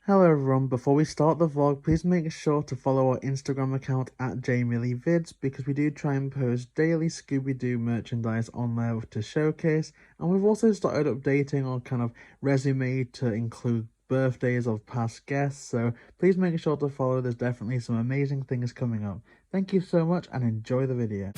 Hello everyone, before we start the vlog, please make sure to follow our Instagram account at JMillyVids because we do try and post daily Scooby Doo merchandise on there to showcase, and we've also started updating our kind of resume to include birthdays of past guests, so please make sure to follow. There's definitely some amazing things coming up. Thank you so much and enjoy the video.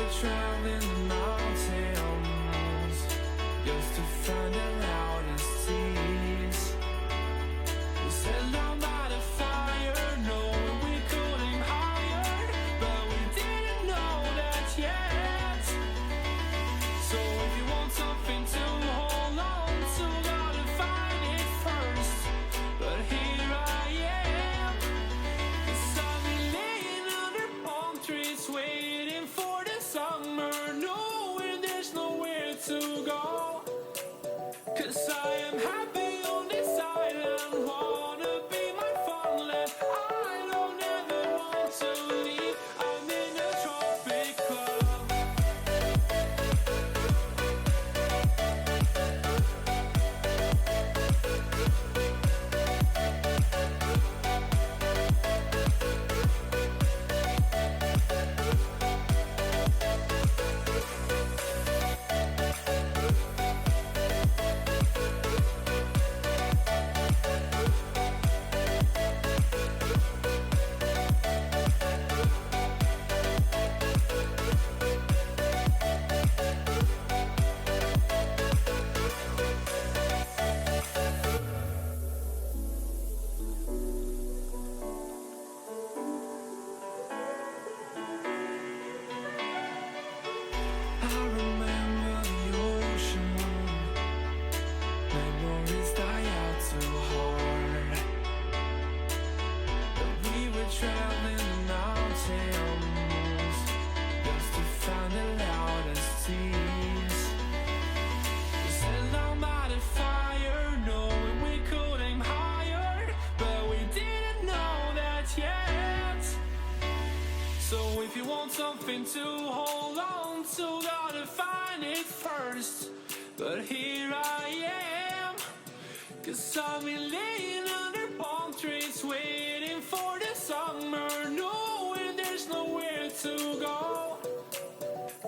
were traveling the mountains just to find the loudest seas. We said down by the fire, knowing we could aim higher, but we didn't know that yet. So if you want something to hold on to, gotta find it first. But here I am, 'cause I've been laying under palm trees waiting for the summer, knowing there's nowhere to go. 'Cause I am happy on this island, wanna be my farmland. I don't ever want to leave, I'm in a tropic club. I remember the ocean, memories die out too hard. But we were traveling the mountains just to find the loudest seas. We sat down by the fire, knowing we could aim higher, but we didn't know that yet. So if you want something to hold on to, gotta find it first. But here I am, 'cause I've been laying under palm trees waiting for the summer, knowing there's nowhere to go.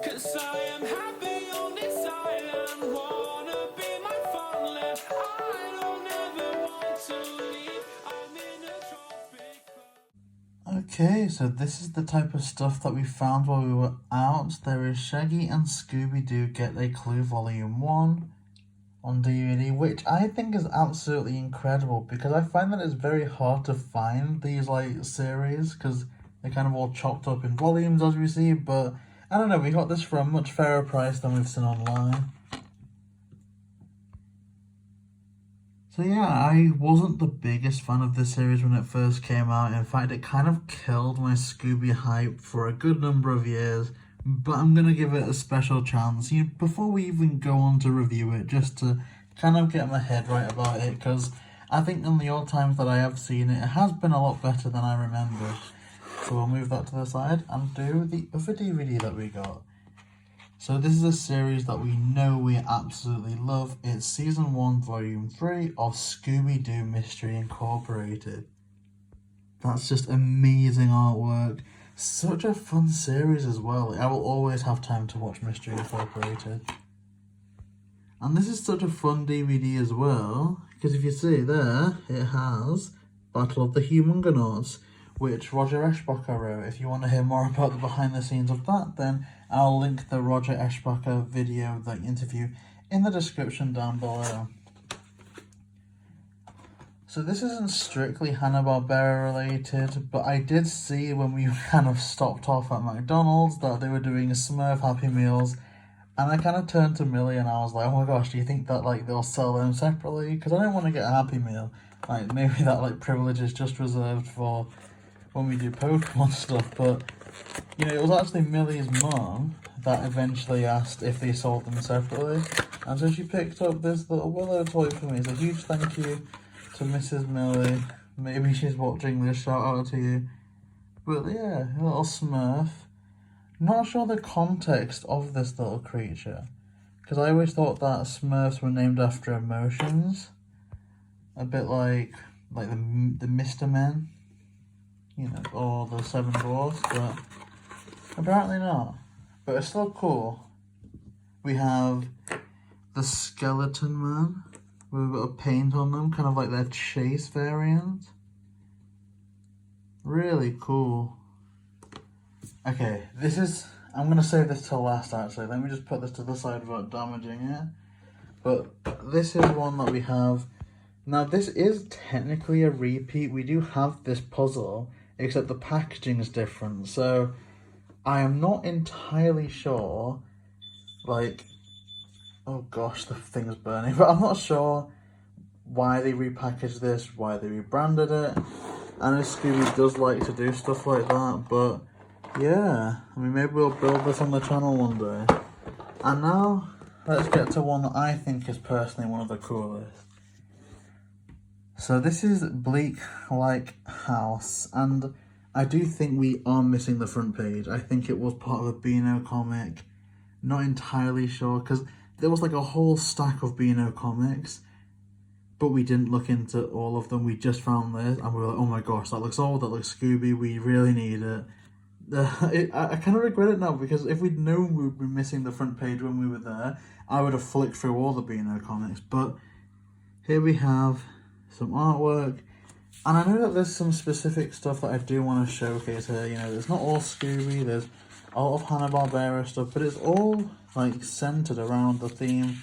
'Cause I am happy on this island, wanna be my farmland. I don't ever want to leave, I'm in a tropic club. Okay, so this is the type of stuff that we found while we were out. There is Shaggy and Scooby Doo Get a Clue Volume 1 on DVD, which I think is absolutely incredible because I find that it's very hard to find these like series because they're kind of all chopped up in volumes as we see, but I don't know, we got this for a much fairer price than we've seen online. So yeah, I wasn't the biggest fan of this series when it first came out. In fact, it kind of killed my Scooby hype for a good number of years, but I'm going to give it a special chance, before we even go on to review it, just to kind of get my head right about it, because I think in the old times that I have seen it, it has been a lot better than I remember. So we'll move that to the side and do the other DVD that we got. So this is a series that we know we absolutely love. It's Season 1, Volume 3 of Scooby Doo Mystery Incorporated. That's just amazing artwork. Such a fun series as well. I will always have time to watch Mystery Incorporated. And this is such a fun DVD as well, because if you see there, it has Battle of the Humungonauts, which Roger Eschbacher wrote. If you want to hear more about the behind the scenes of that, then I'll link the Roger Eschbacher video, the interview, in the description down below. So this isn't strictly Hanna-Barbera related, but I did see when we kind of stopped off at McDonald's that they were doing Smurf Happy Meals, and I kind of turned to Millie and I was like, oh my gosh, do you think that like they'll sell them separately? Because I don't want to get a Happy Meal. Like maybe that like privilege is just reserved for when we do Pokemon stuff, but you know, it was actually Millie's mum that eventually asked if they sold them separately, and so she picked up this little Willow toy for me. So huge thank you to Mrs. Millie. Maybe she's watching this, shout out to you. But yeah, a little Smurf. Not sure the context of this little creature, because I always thought that Smurfs were named after emotions, a bit like the Mr. Men, you know, or the Seven Dwarfs, but apparently not. But it's still cool. We have the Skeleton Man with a bit of paint on them, kind of like their Chase variant. Really cool. Okay, this is I'm going to save this till last actually. Let me just put this to the side without damaging it. But this is one that we have. Now this is technically a repeat. We do have this puzzle, except the packaging is different. So I am not entirely sure, like, oh gosh, the thing's burning. But I'm not sure why they repackaged this, why they rebranded it. I know Scooby does like to do stuff like that, but yeah, I mean, maybe we'll build this on the channel one day. And now, let's get to one that I think is personally one of the coolest. So this is Bleak Like House, and I do think we are missing the front page. I think it was part of a Beano comic. Not entirely sure, because there was like a whole stack of Beano comics, but we didn't look into all of them. We just found this, and we were like, oh my gosh, that looks old, that looks Scooby, we really need it. I kind of regret it now, because if we'd known we'd be missing the front page when we were there, I would have flicked through all the Beano comics. But here we have some artwork, and I know that there's some specific stuff that I do want to showcase here. You know, it's not all Scooby, there's a lot of Hanna-Barbera stuff, but it's all like centered around the theme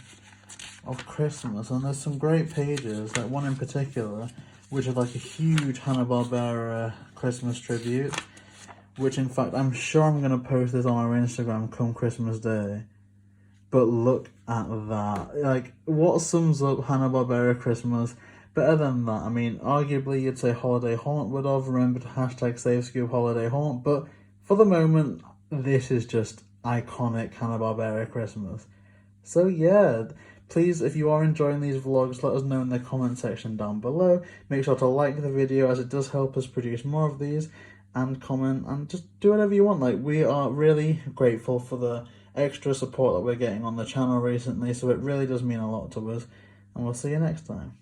of Christmas, and there's some great pages, like one in particular, which is like a huge Hanna-Barbera Christmas tribute, which in fact, I'm sure I'm going to post this on our Instagram come Christmas Day. But look at that. Like, what sums up Hanna-Barbera Christmas better than that? I mean, arguably you'd say Holiday Haunt would have. Remember to hashtag Save Scoob Holiday Haunt. But for the moment, this is just iconic Hanna-Barbera Christmas. So yeah, please, if you are enjoying these vlogs, let us know in the comment section down below. Make sure to like the video, as it does help us produce more of these. And comment, and just do whatever you want. Like, we are really grateful for the extra support that we're getting on the channel recently, so it really does mean a lot to us, and we'll see you next time.